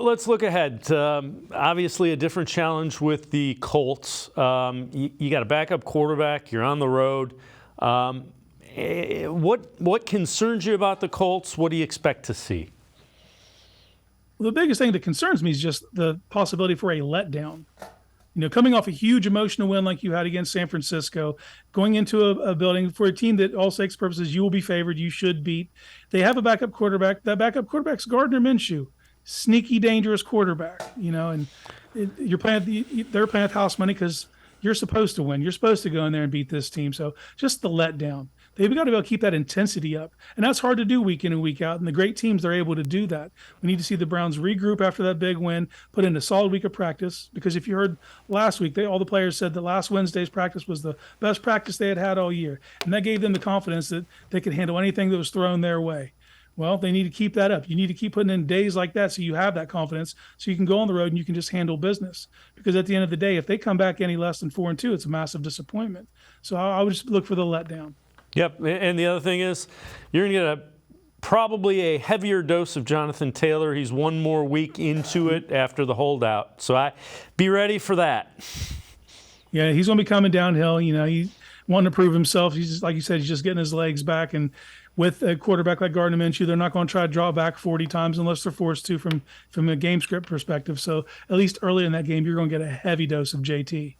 Let's look ahead. Obviously, a different challenge with the Colts. You got a backup quarterback. You're on the road. What concerns you about the Colts? What do you expect to see? Well, the biggest thing that concerns me is just the possibility for a letdown. Coming off a huge emotional win like you had against San Francisco, going into a building for a team that, all sakes purposes, you will be favored, you should beat. They have a backup quarterback. That backup quarterback's Gardner Minshew. Sneaky, dangerous quarterback, and they're playing at house money because you're supposed to win. You're supposed to go in there and beat this team. So just the letdown. They've got to be able to keep that intensity up. And that's hard to do week in and week out. And the great teams are able to do that. We need to see the Browns regroup after that big win, put in a solid week of practice. Because if you heard last week, all the players said that last Wednesday's practice was the best practice they had all year. And that gave them the confidence that they could handle anything that was thrown their way. Well, they need to keep that up. You need to keep putting in days like that so you have that confidence so you can go on the road and you can just handle business. Because at the end of the day, if they come back any less than 4-2, it's a massive disappointment. So I would just look for the letdown. Yep, and the other thing is you're going to get probably a heavier dose of Jonathan Taylor. He's one more week into it after the holdout. So be ready for that. Yeah, he's going to be coming downhill. He wanting to prove himself. He's just, like you said, he's just getting his legs back. And with a quarterback like Gardner Minshew, they're not going to try to draw back 40 times unless they're forced to from a game script perspective. So at least early in that game, you're going to get a heavy dose of JT.